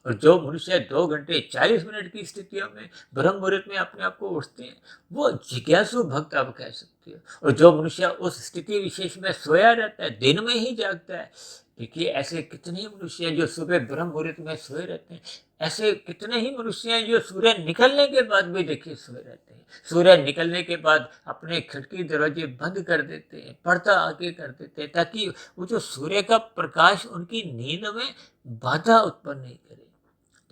और जो मनुष्य 2 घंटे 40 मिनट की स्थितियों में ब्रह्म मुहूर्त में अपने आप को उठते हैं, वो जिज्ञासु भक्त आप कह सकते हो। और जो मनुष्य उस स्थिति विशेष में सोया रहता है, दिन में ही जागता है, देखिए ऐसे कितने मनुष्य हैं जो सुबह ब्रह्म मुहूर्त में सोए रहते हैं। ऐसे कितने ही मनुष्य हैं जो सूर्य निकलने के बाद भी देखिए सोए रहते हैं। सूर्य निकलने के बाद अपने खिड़की दरवाजे बंद कर देते हैं, पर्दा आगे कर देते हैं, ताकि वो जो सूर्य का प्रकाश उनकी नींद में बाधा उत्पन्न नहीं करे।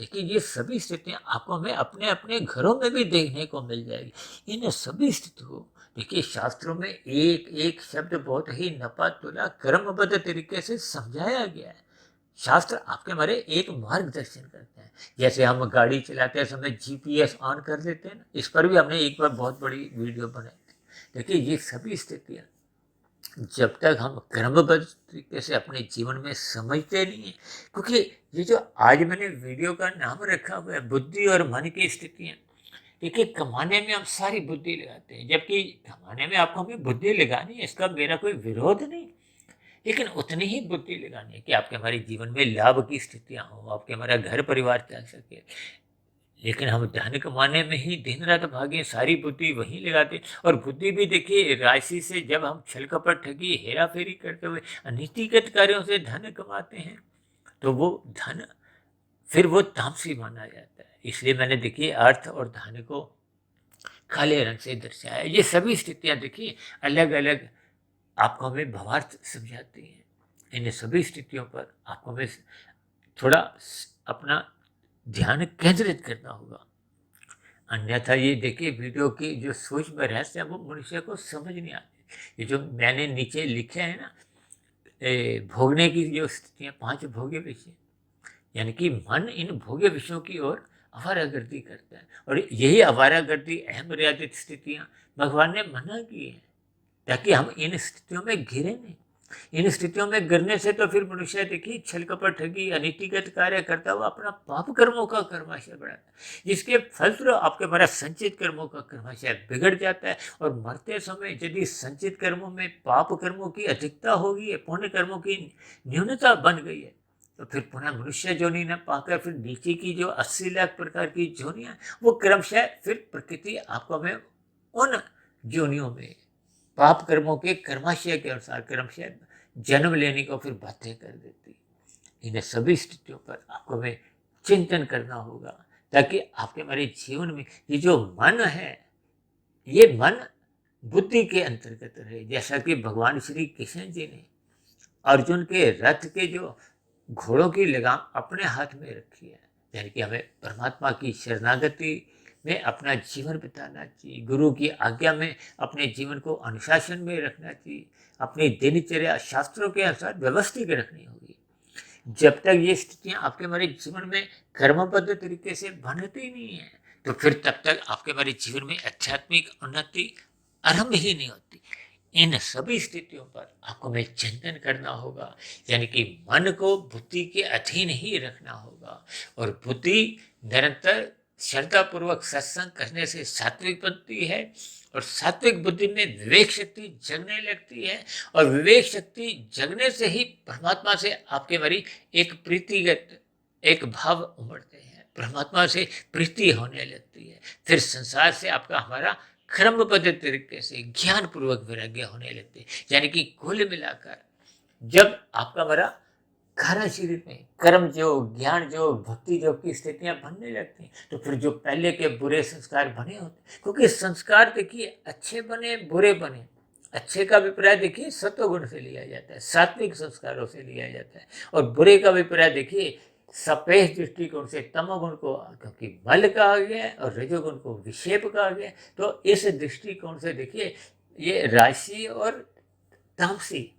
देखिए ये सभी स्थितियां आपको हमें अपने अपने घरों में भी देखने को मिल जाएगी। इन सभी स्थितियों को देखिए शास्त्रों में एक एक शब्द बहुत ही नपातुला क्रमबद्ध तरीके से समझाया गया है। शास्त्र आपके हमारे एक मार्गदर्शन करते हैं। जैसे हम गाड़ी चलाते समय जीपीएस ऑन कर देते हैं ना, इस पर भी हमने एक बार बहुत बड़ी वीडियो बनाई थी। देखिए ये सभी स्थितियां जब तक हम क्रमबद्ध तरीके से अपने जीवन में समझते नहीं है, क्योंकि ये जो आज मैंने वीडियो का नाम रखा हुआ है बुद्धि और मन की स्थितियां, देखिए कमाने में हम सारी बुद्धि लगाते हैं, जबकि कमाने में आपको हमें बुद्धि लगानी है, इसका मेरा कोई विरोध नहीं, लेकिन उतनी ही बुद्धि लगानी है कि आपके हमारे जीवन में लाभ की स्थितियां हो, आपके हमारा घर परिवार चल सके। लेकिन हम धन कमाने में ही दिन रात भागे, सारी बुद्धि वहीं लगाते। और बुद्धि भी देखिए राशि से जब हम छल कपट ठगी हेरा फेरी करते हुए अनीतिगत कार्यों से धन कमाते हैं, तो वो धन फिर वो तामसी माना जाता है। इसलिए मैंने देखिए अर्थ और धन को काले रंग से दर्शाया। ये सभी स्थितियां देखिए अलग अलग आपको हमें भावार्थ समझाती हैं। इन सभी स्थितियों पर आपको हमें थोड़ा अपना ध्यान केंद्रित करना होगा, अन्यथा ये देखिए वीडियो की जो सूक्ष्म रहस्य है वो मनुष्य को समझ नहीं आती। ये जो मैंने नीचे लिखे हैं ना, भोगने की जो स्थितियाँ, 5 भोग्य विषय, यानी कि मन इन भोग्य विषयों की ओर आवारागर्दी करता है। और यही आवारागर्दी अहमर्यादित स्थितियाँ भगवान ने मना की है, ताकि हम इन स्थितियों में घिरे नहीं। इन स्थितियों में गिरने से तो फिर मनुष्य देखिए छल कपट ठगी अनीतिगत कार्य करता हुआ अपना पाप कर्मों का कर्माशय बढ़ाता है, जिसके फलस्वरूप आपके हमारा संचित कर्मों का कर्माशय बिगड़ जाता है। और मरते समय यदि संचित कर्मों में पाप कर्मों की अधिकता होगी है, पुण्य कर्मों की न्यूनता बन गई है, तो फिर पुनः मनुष्य जोनि न पाकर फिर नीचे की जो 80 लाख प्रकार की जोनियां, वो क्रमशः फिर प्रकृति आपको हमें उन जोनियों में पाप कर्मों के कर्माशय के अनुसार क्रमशः जन्म लेने को फिर बाध्य कर देती। इन सभी स्थितियों पर आपको हमें चिंतन करना होगा, ताकि आपके हमारे जीवन में ये जो मन है, ये मन बुद्धि के अंतर्गत रहे। जैसा कि भगवान श्री कृष्ण जी ने अर्जुन के रथ के जो घोड़ों की लगाम अपने हाथ में रखी है, यानी कि हमें परमात्मा की शरणागति में अपना जीवन बिताना चाहिए, गुरु की आज्ञा में अपने जीवन को अनुशासन में रखना चाहिए, अपनी दिनचर्या शास्त्रों के अनुसार व्यवस्थित रखनी होगी। जब तक ये स्थितियां आपके हमारे जीवन में कर्मबद्ध तरीके से बनती नहीं है, तो फिर तब तक आपके हमारे जीवन में आध्यात्मिक उन्नति आरंभ ही नहीं होती। इन सभी स्थितियों पर आपको हमें चिंतन करना होगा, यानी कि मन को बुद्धि के अधीन ही रखना होगा। और बुद्धि निरंतर श्रद्धापूर्वक सत्संग करने से सात्विक बनती है, और सात्विक बुद्धि में विवेक शक्ति जगने लगती है, और विवेक शक्ति जगने से ही परमात्मा से आपके मरी एक प्रीतिगत एक भाव उमड़ते हैं, परमात्मा से प्रीति होने लगती है। फिर संसार से आपका हमारा क्रमबद्ध तरीके से ज्ञान पूर्वक वैराग्य होने लगते हैं। यानी कि कुल मिलाकर जब आपका हमारा कारण शरीर में कर्म योग, ज्ञान योग, भक्ति योग की स्थितियां बनने लगती हैं, तो फिर जो पहले के बुरे संस्कार बने होते, क्योंकि संस्कार देखिए अच्छे बने बुरे बने, अच्छे का अभिप्राय देखिए सत्वगुण से लिया जाता है, सात्विक संस्कारों से लिया जाता है, और बुरे का अभिप्राय देखिए सपेश दृष्टिकोण से तमोगुण को, क्योंकि बल कहा गया है, और रजोगुण को विक्षेप कहा गया है। तो इस दृष्टिकोण से देखिए ये राशि और तामसी,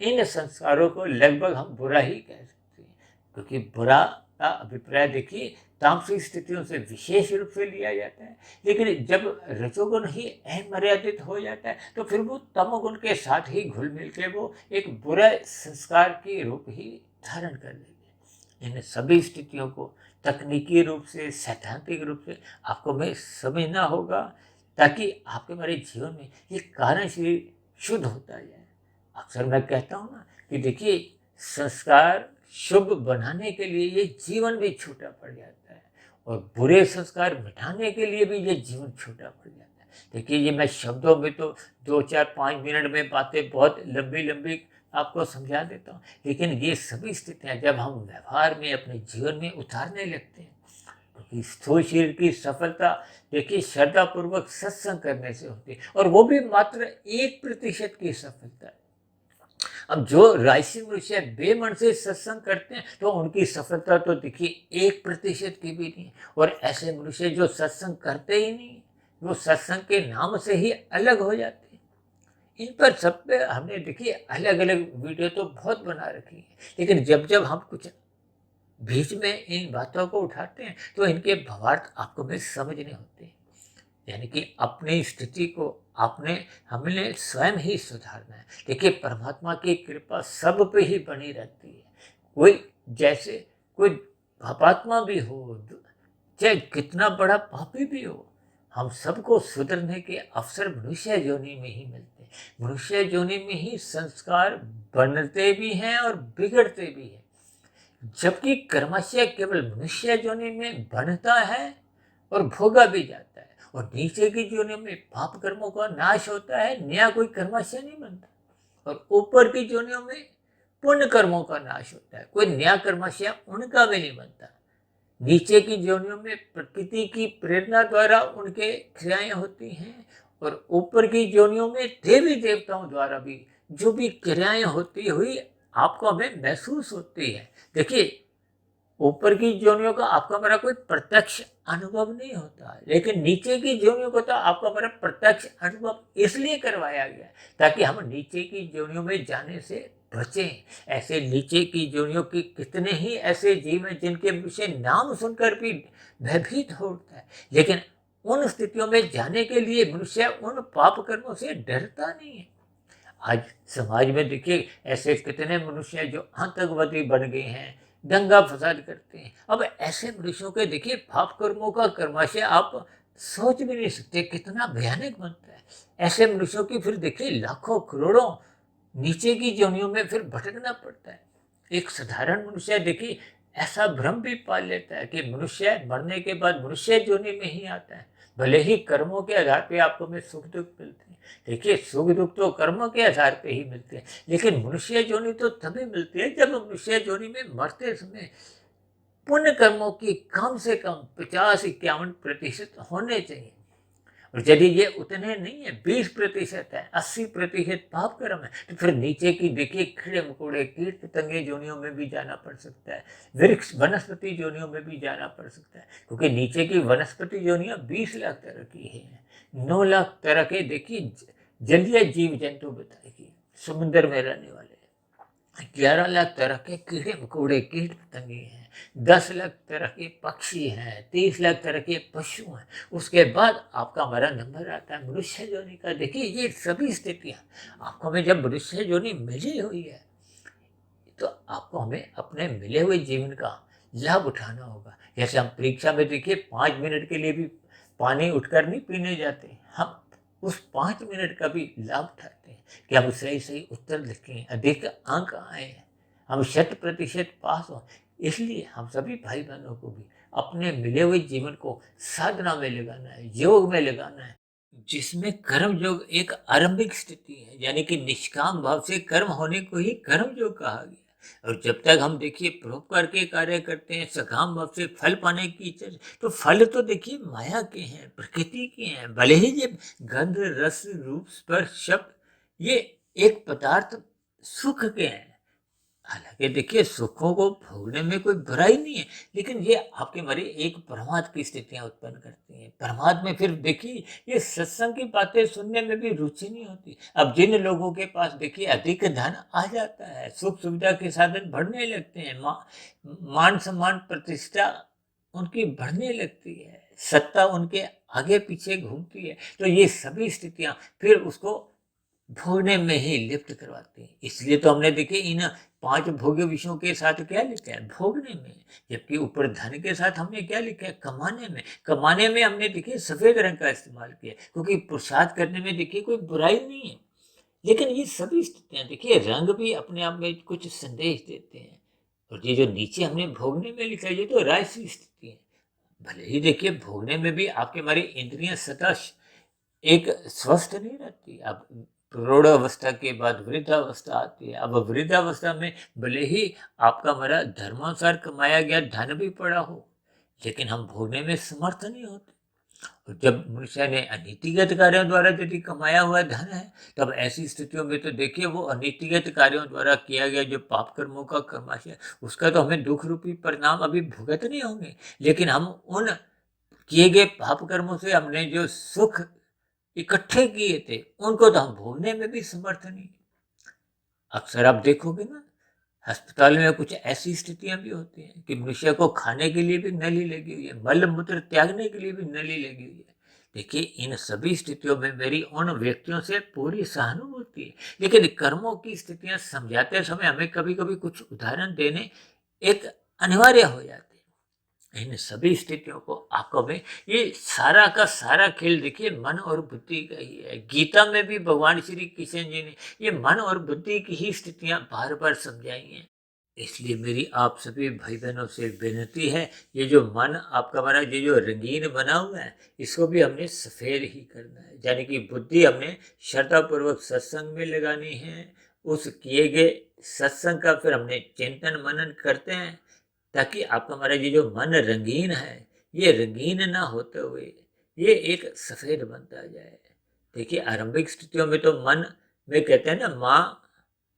इन संस्कारों को लगभग हम बुरा ही कह सकते हैं, क्योंकि बुरा का अभिप्राय देखिए तामसिक स्थितियों से विशेष रूप से लिया जाता है। लेकिन जब रजोगुण ही अमर्यादित हो जाता है, तो फिर वो तमोगुण के साथ ही घुल मिल के वो एक बुरा संस्कार के रूप ही धारण कर लेंगे। इन सभी स्थितियों को तकनीकी रूप से, सैद्धांतिक रूप से आपको हमें समझना होगा, ताकि आपके हमारे जीवन में ये कारण शरीर शुद्ध होता जाए, अक्सर मैं कहता हूँ ना कि देखिए, संस्कार शुभ बनाने के लिए ये जीवन भी छोटा पड़ जाता है और बुरे संस्कार मिटाने के लिए भी ये जीवन छोटा पड़ जाता है। देखिए, ये मैं शब्दों में तो 2 4 5 मिनट में बातें बहुत लंबी लंबी आपको समझा देता हूँ, लेकिन ये सभी स्थितियाँ जब हम व्यवहार में अपने जीवन में उतारने लगते हैं, क्योंकि स्थूल शरीर की सफलता देखिए श्रद्धापूर्वक सत्संग करने से होती है, और वो भी मात्र 1% की सफलता है। अब जो राशि मनुष्य बेमन से सत्संग करते हैं तो उनकी सफलता तो देखिए 1% की भी नहीं, और ऐसे मनुष्य जो सत्संग करते ही नहीं, वो सत्संग के नाम से ही अलग हो जाते हैं। इन पर सब पे हमने देखिए अलग अलग वीडियो तो बहुत बना रखी है, लेकिन जब जब हम कुछ बीच में इन बातों को उठाते हैं तो इनके भावार्थ आपको में समझ नहीं होते। यानी कि अपनी स्थिति को आपने हमने स्वयं ही सुधारना है। देखिए, परमात्मा की कृपा सब पे ही बनी रहती है। कोई जैसे कोई पापात्मा भी हो, चाहे कितना बड़ा पापी भी हो, हम सबको सुधरने के अवसर मनुष्य योनि में ही मिलते हैं। मनुष्य योनि में ही संस्कार बनते भी हैं और बिगड़ते भी हैं, जबकि कर्मशय केवल मनुष्य योनि में बनता है और भोगा भी जाता है, और नीचे की योनि में पाप कर्मों का नाश होता है, नया कोई कर्मशय नहीं बनता, और ऊपर की योनियों में पुण्य कर्मों का नाश होता है, कोई नया कर्मशय उनका भी नहीं बनता। नीचे की योनियों में प्रकृति की प्रेरणा द्वारा उनके क्रियाएं होती हैं, और ऊपर की योनियों में देवी देवताओं द्वारा भी जो भी क्रियाएं होती हुई आपको हमें महसूस होती है। देखिए, ऊपर की योनियों का आपका मेरा कोई प्रत्यक्ष अनुभव नहीं होता, लेकिन नीचे की योनियों को तो आपका मेरा प्रत्यक्ष अनुभव इसलिए करवाया गया ताकि हम नीचे की योनियों में जाने से बचें। ऐसे नीचे की योनियों के कितने ही ऐसे जीव हैं जिनके विषय नाम सुनकर भी भयभीत हो उठता है, लेकिन उन स्थितियों में जाने के लिए मनुष्य उन पाप कर्मों से डरता नहीं है। आज समाज में देखिए ऐसे कितने मनुष्य हैं जो आतंकवादी बन गए हैं, दंगा फसाद करते हैं। अब ऐसे मनुष्यों के देखिए पाप कर्मों का कर्माशय आप सोच भी नहीं सकते कितना भयानक बनता है। ऐसे मनुष्यों की फिर देखिए लाखों करोड़ों नीचे की योनियों में फिर भटकना पड़ता है। एक साधारण मनुष्य देखिए ऐसा भ्रम भी पाल लेता है कि मनुष्य मरने के बाद मनुष्य योनि में ही आता है, भले ही कर्मों के आधार पे आपको में सुख दुख मिलते हैं। देखिए, सुख दुख तो कर्मों के आधार पे ही मिलते हैं, लेकिन मनुष्य योनि तो तभी मिलती है जब मनुष्य योनि में मरते समय पुण्य कर्मों की कम से कम 50-51% होने चाहिए, और यदि ये उतने नहीं है, 20% है, 80% पाप कर्म है, तो फिर नीचे की देखिए कीड़े मकोड़े कीट पतंगे योनियों में भी जाना पड़ सकता है, वृक्ष वनस्पति योनियों में भी जाना पड़ सकता है, क्योंकि नीचे की वनस्पति योनियां 20 लाख तरह की है, 9 लाख तरह के देखिए जलीय जीव जंतु बताएगी, समुद्र में रहने वाले 11 लाख तरह के कीड़े मकोड़े कीट पतंगे हैं, 10 लाख तरह के पक्षी हैं, 30 लाख तरह के पशु हैं। उसके बाद आपका हमारा नंबर आता है मनुष्य योनि का। देखिए, ये सभी स्थितियाँ आपको हमें जब मनुष्य योनि मिली हुई है तो आपको हमें अपने मिले हुए जीवन का लाभ उठाना होगा। जैसे हम परीक्षा में देखिए 5 मिनट के लिए भी पानी उठकर नहीं पीने जाते, हम उस 5 मिनट का भी लाभ उठाते हैं कि हम सही सही उत्तर लिखें, अधिक अंक आए, हम 100% पास हों। इसलिए हम सभी भाई बहनों को भी अपने मिले हुए जीवन को साधना में लगाना है, योग में लगाना है, जिसमें कर्म योग एक आरंभिक स्थिति है, यानी कि निष्काम भाव से कर्म होने को ही कर्म योग कहा गया। और जब तक हम देखिए परोपकार के कार्य करते हैं, सकाम भाव से फल पाने की इच्छा, तो फल तो देखिए माया के हैं, प्रकृति के हैं, भले ही ये गंध रस रूप स्पर्श शब्द ये एक पदार्थ सुख के हैं। हालांकि देखिए सुखों को भोगने में कोई बुराई नहीं है, लेकिन ये आपके हमारी एक प्रमाद की स्थितियां उत्पन्न करती हैं। प्रमाद में फिर देखिए ये सत्संग की बातें सुनने में भी रुचि नहीं होती। अब जिन लोगों के पास देखिए अधिक धन आ जाता है, सुख सुविधा के साधन बढ़ने लगते हैं, मान सम्मान प्रतिष्ठा उनकी बढ़ने लगती है, सत्ता उनके आगे पीछे घूमती है, तो ये सभी स्थितियां फिर उसको भोगने में ही लिप्त करवाते हैं। इसलिए तो हमने देखिए इन 5 भोग्य विषयों के साथ क्या लिखा है, भोगने में, जबकि ऊपर धन के साथ हमने क्या लिखा है, कमाने में। कमाने में हमने देखिए सफेद रंग का इस्तेमाल किया, क्योंकि पुरुषार्थ करने में देखिए कोई बुराई नहीं है, लेकिन ये सभी स्थितियाँ देखिए रंग भी अपने आप में कुछ संदेश देते हैं। और ये जो नीचे हमने भोगने में लिखा है ये तो राजसी स्थिति है। भले ही देखिए भोगने में भी आपकी हमारी इंद्रियां सदा एक स्वस्थ नहीं रहती। अब प्रौढ़ावस्था के बाद वृद्धावस्था आती है। अब वृद्धावस्था में भले ही आपका हमारा धर्मानुसार कमाया गया धन भी पड़ा हो, लेकिन हम भोगने में समर्थ नहीं होते। और जब मनुष्य ने अनीतिगत कार्यों द्वारा यदि कमाया हुआ धन है, तब ऐसी स्थितियों में तो देखिए वो अनीतिगत कार्यों द्वारा किया गया जो पाप कर्मों का कर्माशय है, उसका तो हमें दुख रूपी परिणाम अभी भुगतने होंगे। लेकिन हम उन किए गए पाप कर्मों से हमने जो सुख इकट्ठे किए थे, उनको तो हम भोगने में भी समर्थ नहीं। अक्सर आप देखोगे ना, अस्पताल में कुछ ऐसी स्थितियां भी होती हैं कि मनुष्य को खाने के लिए भी नली लगी हुई है, मल मूत्र त्यागने के लिए भी नली लगी हुई है। देखिए इन सभी स्थितियों में मेरी उन व्यक्तियों से पूरी सहानुभूति है, लेकिन कर्मों की स्थितियां समझाते समय हमें कभी कभी कुछ उदाहरण देने एक अनिवार्य हो जाते हैं। इन सभी स्थितियों को आंखों में ये सारा का सारा खेल देखिए मन और बुद्धि का ही है। गीता में भी भगवान श्री कृष्ण जी ने ये मन और बुद्धि की ही स्थितियां बार बार समझाई हैं। इसलिए मेरी आप सभी भाई बहनों से विनती है, ये जो मन आपका हमारा ये जो रंगीन बना हुआ है, इसको भी हमने सफ़ेद ही करना है। यानी कि बुद्धि हमने श्रद्धापूर्वक सत्संग में लगानी है। उस किए गए सत्संग का फिर हमने चिंतन मनन करते हैं, ताकि आपका हमारा ये जो मन रंगीन है, ये रंगीन ना होते हुए ये एक सफ़ेद बनता जाए। देखिए आरंभिक स्थितियों में तो मन में कहते हैं ना माँ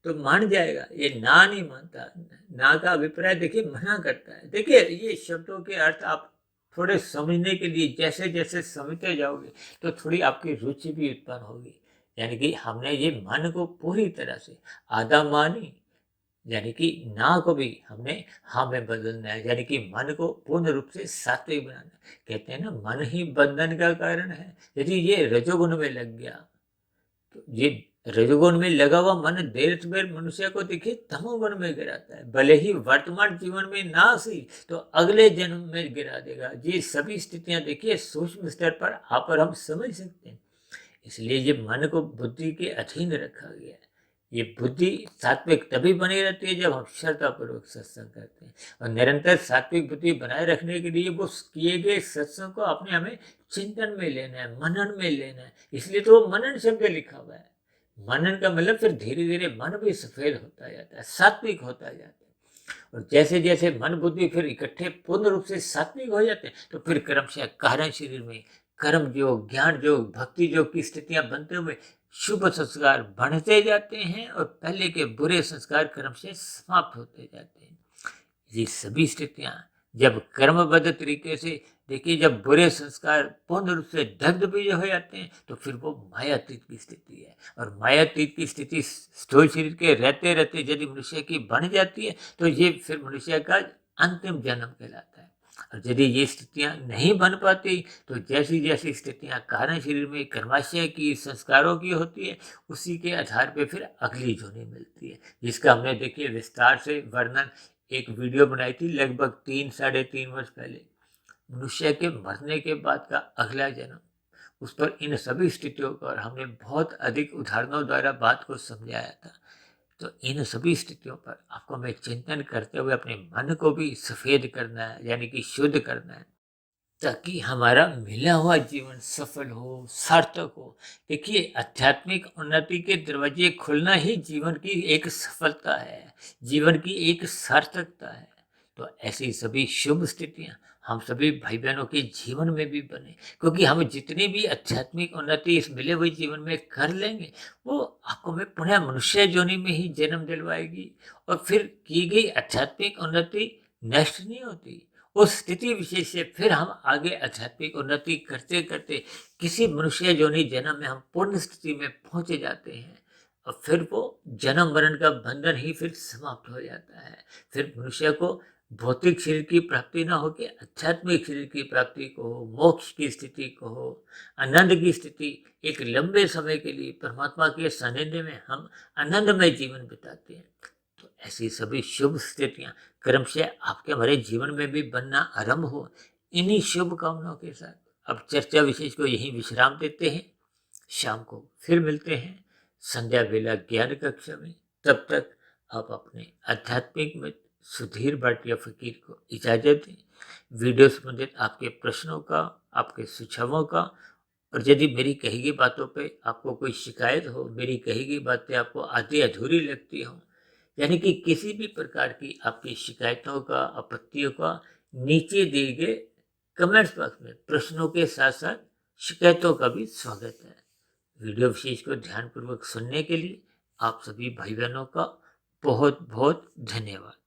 तो मान जाएगा, ये ना नहीं मानता। ना का अभिप्राय देखिए मना करता है। देखिए ये शब्दों के अर्थ आप थोड़े समझने के लिए जैसे जैसे समझते जाओगे तो थोड़ी आपकी रुचि भी उत्पन्न होगी। यानी कि हमने ये मन को पूरी तरह से आधा मानी, यानी कि ना को भी हमने हाँ में बदलना है। यानी कि मन को पूर्ण रूप से सात्विक बनाना है। कहते हैं ना मन ही बंधन का कारण है। यदि ये रजोगुण में लग गया तो ये रजोगुण में लगा हुआ मन देर सवेर मनुष्य को देखिए तमोगुण में गिराता है। भले ही वर्तमान जीवन में ना सही तो अगले जन्म में गिरा देगा। ये सभी स्थितियां देखिए सूक्ष्म स्तर पर आप और हम समझ सकते हैं। इसलिए ये मन को बुद्धि के अधीन रखा गया है। ये बुद्धि सात्विक तभी बनी रहती है जब हम श्रद्धापूर्वक सत्संग करते हैं। और निरंतर सात्विक बुद्धि बनाए रखने के लिए वो किए गए सत्संग को अपने हमें चिंतन में लेना है, मनन में लेना है। इसलिए तो वो मनन शब्द लिखा हुआ है। मनन का मतलब फिर धीरे धीरे मन भी सफेद होता जाता है, सात्विक होता जाता है। और जैसे जैसे मन बुद्धि फिर इकट्ठे पूर्ण रूप से सात्विक हो जाते हैं तो फिर क्रमशः कारण शरीर में कर्म योग, ज्ञान योग, भक्ति योग की स्थितियां बनते हुए शुभ संस्कार बढ़ते जाते हैं और पहले के बुरे संस्कार क्रमशः समाप्त होते जाते हैं। ये सभी स्थितियां जब कर्मबद्ध तरीके से देखिए, जब बुरे संस्कार पूर्ण रूप से दग्ध भी हो जाते हैं तो फिर वो मायातीत की स्थिति है। और मायातीत की स्थिति स्थूल शरीर के रहते रहते यदि मनुष्य की बन जाती है तो ये फिर मनुष्य का अंतिम जन्म कहलाता है। और यदि ये स्थितियां नहीं बन पाती तो जैसी जैसी स्थितियां कारण शरीर में कर्माशय की संस्कारों की होती है, उसी के आधार पे फिर अगली जोनी मिलती है, जिसका हमने देखिए विस्तार से वर्णन एक वीडियो बनाई थी लगभग 3-3.5 वर्ष पहले। मनुष्य के मरने के बाद का अगला जन्म, उस पर इन सभी स्थितियों पर हमने बहुत अधिक उदाहरणों द्वारा बात को समझाया था। तो इन सभी स्थितियों पर आपको हमें चिंतन करते हुए अपने मन को भी सफेद करना है, यानी कि शुद्ध करना है, ताकि हमारा मिला हुआ जीवन सफल हो, सार्थक हो। देखिए आध्यात्मिक उन्नति के दरवाजे खुलना ही जीवन की एक सफलता है, जीवन की एक सार्थकता है। तो ऐसी सभी शुभ स्थितियां हम सभी भाई बहनों के जीवन में भी बने, क्योंकि हम जितनी भी आध्यात्मिक उन्नति इस मिले हुए जीवन में कर लेंगे वो आपको में पुनः मनुष्य योनि में ही जन्म दिलवाएगी। और फिर की गई आध्यात्मिक उन्नति नष्ट नहीं होती। उस स्थिति विशेष से फिर हम आगे आध्यात्मिक उन्नति करते करते किसी मनुष्य योनि जन्म में हम पूर्ण स्थिति में पहुंचे जाते हैं। और फिर वो जन्म मरण का बंधन ही फिर समाप्त हो जाता है। फिर मनुष्य को भौतिक शरीर की प्राप्ति ना होकर आध्यात्मिक शरीर की प्राप्ति को हो, मोक्ष की स्थिति को हो, आनंद की स्थिति, एक लंबे समय के लिए परमात्मा के सानिध्य में हम आनंदमय जीवन बिताते हैं। तो ऐसी सभी शुभ स्थितियां क्रमशः आपके हमारे जीवन में भी बनना आरंभ हो। इन्हीं शुभ कामनाओं के साथ अब चर्चा विशेष को यहीं विश्राम देते हैं। शाम को फिर मिलते हैं। संध्या बेला ज्ञान कक्षा में। तब तक आप अपने आध्यात्मिक मित्र सुधीर भाटिया फकीर को इजाजत दें। वीडियो संबंधित आपके प्रश्नों का, आपके सुझावों का, और यदि मेरी कही गई बातों पे आपको कोई शिकायत हो, मेरी कही गई बातें आपको आधी अधूरी लगती हो, यानी कि किसी भी प्रकार की आपकी शिकायतों का, आपत्तियों का, नीचे दिए गए कमेंट्स बॉक्स में प्रश्नों के साथ साथ शिकायतों का भी स्वागत है। वीडियो विशेष को ध्यानपूर्वक सुनने के लिए आप सभी भाई बहनों का बहुत बहुत धन्यवाद।